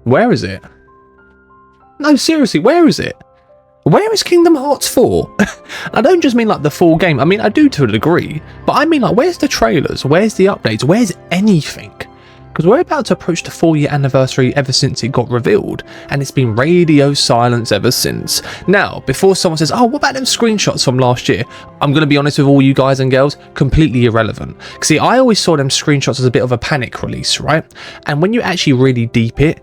Where is it? No, seriously, where is it? Where is Kingdom Hearts 4? I don't just mean like the full game. I mean, I do to a degree, but I mean like, where's the trailers? Where's the updates? Where's anything? Because we're about to approach the 4-year anniversary ever since it got revealed, and it's been radio silence ever since. Now, before someone says, oh, what about them screenshots from last year? I'm going to be honest with all you guys and girls, completely irrelevant. See, I always saw them screenshots as a bit of a panic release, right? And when you actually really deep it,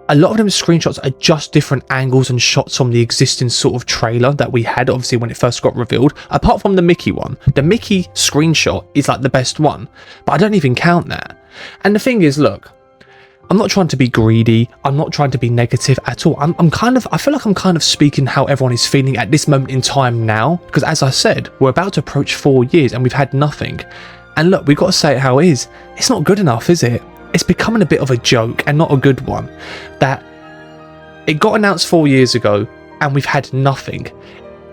a lot of them screenshots are just different angles and shots from the existing sort of trailer that we had, obviously, when it first got revealed. Apart from the Mickey one, the Mickey screenshot is like the best one, but I don't even count that. And the thing is, look, I'm not trying to be greedy. I'm not trying to be negative at all. I feel like I'm kind of speaking how everyone is feeling at this moment in time now, because as I said, we're about to approach 4 years and we've had nothing. And look, we've got to say it how it is. It's not good enough, is it? It's becoming a bit of a joke, and not a good one, that it got announced 4 years ago and we've had nothing.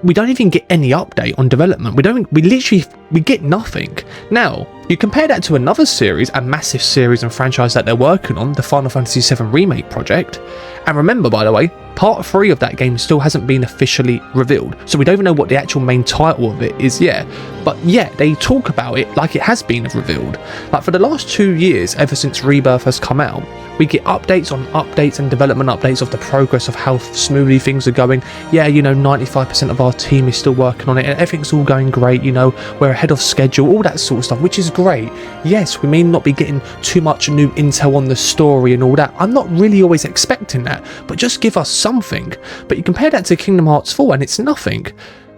We don't even get any update on development. We get nothing. Now, you compare that to another series, a massive series and franchise that they're working on, the Final Fantasy VII Remake project. And remember, by the way, part 3 of that game still hasn't been officially revealed. So we don't even know what the actual main title of it is yet. But yet, they talk about it like it has been revealed. Like for the last 2 years, ever since Rebirth has come out, we get updates on updates and development updates of the progress of how smoothly things are going. Yeah, 95% of our team is still working on it and everything's all going great, we're ahead of schedule, all that sort of stuff, which is great. Yes, we may not be getting too much new intel on the story and all that. I'm not really always expecting that, but just give us something. But you compare that to Kingdom Hearts 4 and it's nothing.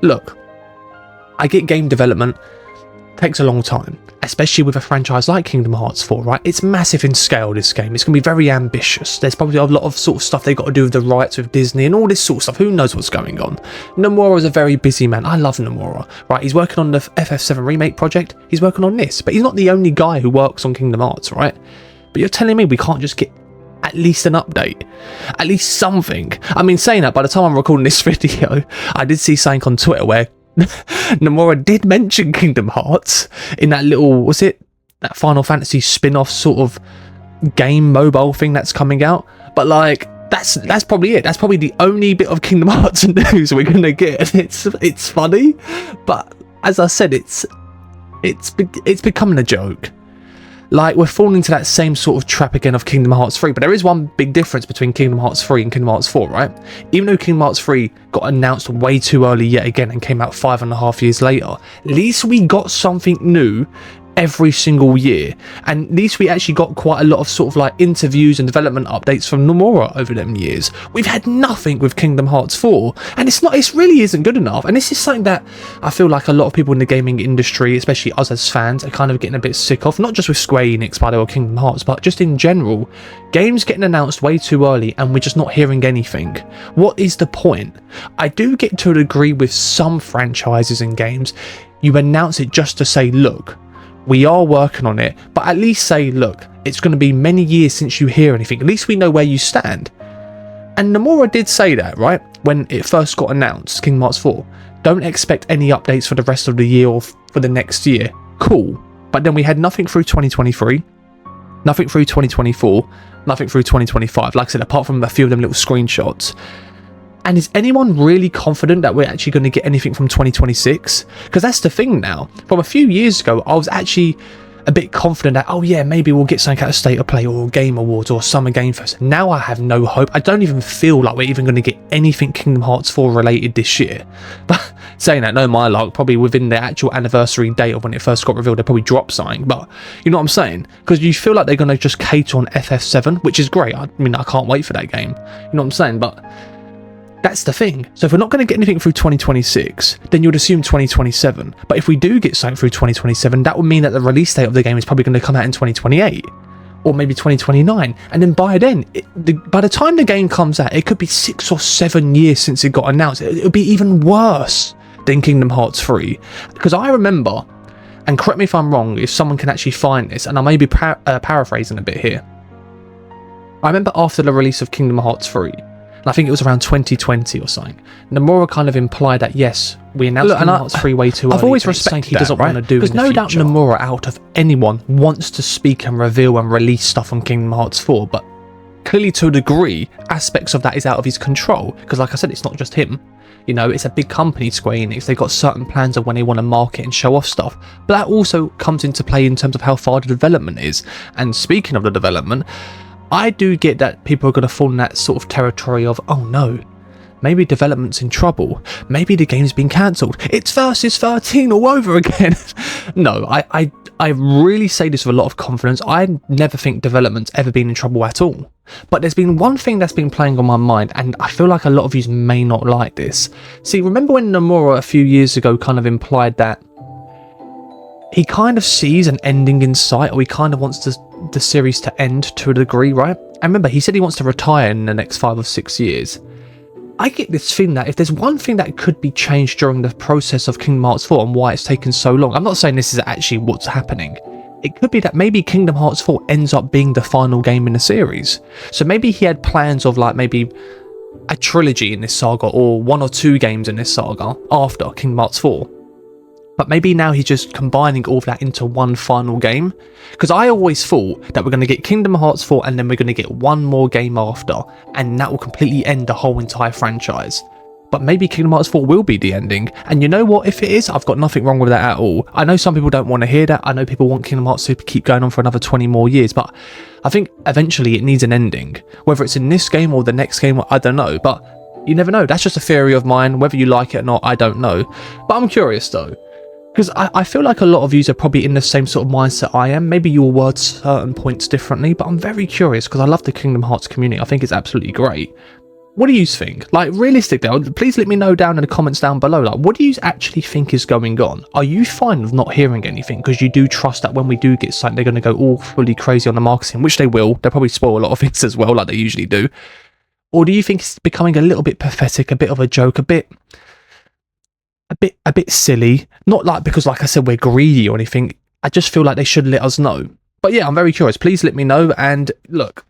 Look, I get game development takes a long time, especially with a franchise like Kingdom Hearts 4, right? It's massive in scale, this game. It's going to be very ambitious. There's probably a lot of sort of stuff they got to do with the rights with Disney and all this sort of stuff. Who knows what's going on? Nomura's a very busy man. I love Nomura, right? He's working on the FF7 Remake project. He's working on this, but he's not the only guy who works on Kingdom Hearts, right? But you're telling me we can't just get at least an update, at least something? I mean, saying that, by the time I'm recording this video, I did see something on Twitter where Nomura did mention Kingdom Hearts in that little, that Final Fantasy spin-off sort of game mobile thing that's coming out. But like, that's probably it. That's probably the only bit of Kingdom Hearts news we're gonna get. It's funny, but as I said, it's becoming a joke. Like, we're falling into that same sort of trap again of Kingdom Hearts 3, but there is one big difference between Kingdom Hearts 3 and Kingdom Hearts 4, right? Even though Kingdom Hearts 3 got announced way too early yet again and came out 5.5 years later, at least we got something new every single year, and at least we actually got quite a lot of sort of like interviews and development updates from Nomura over them years. We've had nothing with Kingdom Hearts 4, and it really isn't good enough. And this is something that I feel like a lot of people in the gaming industry, especially us as fans, are kind of getting a bit sick of. Not just with Square Enix, by the way, or Kingdom Hearts, but just in general. Games getting announced way too early and we're just not hearing anything. What is the point? I do get to a degree with some franchises and games, you announce it just to say, look, we are working on it, but at least say, look, it's going to be many years since you hear anything. At least we know where you stand. And Nomura did say that, right? When it first got announced, Kingdom Hearts 4. Don't expect any updates for the rest of the year or for the next year. Cool. But then we had nothing through 2023, nothing through 2024, nothing through 2025. Like I said, apart from a few of them little screenshots. And is anyone really confident that we're actually going to get anything from 2026? Because that's the thing now. From a few years ago, I was actually a bit confident that, oh yeah, maybe we'll get something out of State of Play or Game Awards or Summer Game Fest. Now I have no hope. I don't even feel like we're even going to get anything Kingdom Hearts 4 related this year. But saying that, no, my luck, probably within the actual anniversary date of when it first got revealed, they probably dropped something. But you know what I'm saying? Because you feel like they're going to just cater on FF7, which is great. I mean, I can't wait for that game. You know what I'm saying? But that's the thing. So if we're not going to get anything through 2026, then you'd assume 2027. But if we do get something through 2027, that would mean that the release date of the game is probably going to come out in 2028 or maybe 2029. And then by then, by the time the game comes out, it could be 6 or 7 years since it got announced. It would be even worse than Kingdom Hearts 3. Because I remember, and correct me if I'm wrong, if someone can actually find this, and I may be paraphrasing a bit here. I remember after the release of Kingdom Hearts 3, I think it was around 2020 or something, Nomura kind of implied that, yes, we announced Kingdom Hearts 3 way too early. I've always respected he doesn't want to do, because no doubt Nomura, out of anyone, wants to speak and reveal and release stuff on Kingdom Hearts 4, but clearly to a degree, aspects of that is out of his control. Because like I said, it's not just him. You know, it's a big company, Square Enix. They've got certain plans of when they want to market and show off stuff. But that also comes into play in terms of how far the development is. And speaking of the development, I do get that people are going to fall in that sort of territory of, oh no, maybe development's in trouble. Maybe the game's been cancelled. It's Versus 13 all over again. No, I really say this with a lot of confidence. I never think development's ever been in trouble at all. But there's been one thing that's been playing on my mind, and I feel like a lot of you may not like this. See, remember when Nomura a few years ago kind of implied that he kind of sees an ending in sight, or he kind of wants the series to end to a degree, right? And remember, he said he wants to retire in the next 5 or 6 years. I get this feeling that if there's one thing that could be changed during the process of Kingdom Hearts 4 and why it's taken so long, I'm not saying this is actually what's happening. It could be that maybe Kingdom Hearts 4 ends up being the final game in the series. So maybe he had plans of like maybe a trilogy in this saga, or 1 or 2 games in this saga after Kingdom Hearts 4. But maybe now he's just combining all of that into one final game. Because I always thought that we're going to get Kingdom Hearts 4 and then we're going to get one more game after. And that will completely end the whole entire franchise. But maybe Kingdom Hearts 4 will be the ending. And you know what? If it is, I've got nothing wrong with that at all. I know some people don't want to hear that. I know people want Kingdom Hearts to keep going on for another 20 more years. But I think eventually it needs an ending. Whether it's in this game or the next game, I don't know. But you never know. That's just a theory of mine. Whether you like it or not, I don't know. But I'm curious though. Because I feel like a lot of you are probably in the same sort of mindset I am. Maybe you'll word certain points differently, but I'm very curious because I love the Kingdom Hearts community. I think it's absolutely great. What do you think? Like, realistically, please let me know down in the comments down below. Like, what do you actually think is going on? Are you fine with not hearing anything? Because you do trust that when we do get something, they're going to go all fully crazy on the marketing, which they will. They'll probably spoil a lot of things as well, like they usually do. Or do you think it's becoming a little bit pathetic, a bit of a joke, a bit silly? Not like because, like I said, we're greedy or anything. I just feel like they should let us know. But yeah, I'm very curious. Please let me know. And look,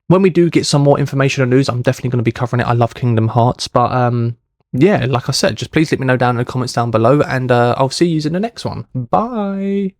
when we do get some more information and news, I'm definitely going to be covering it. I love Kingdom Hearts. But yeah, like I said, just please let me know down in the comments down below. And I'll see you in the next one. Bye.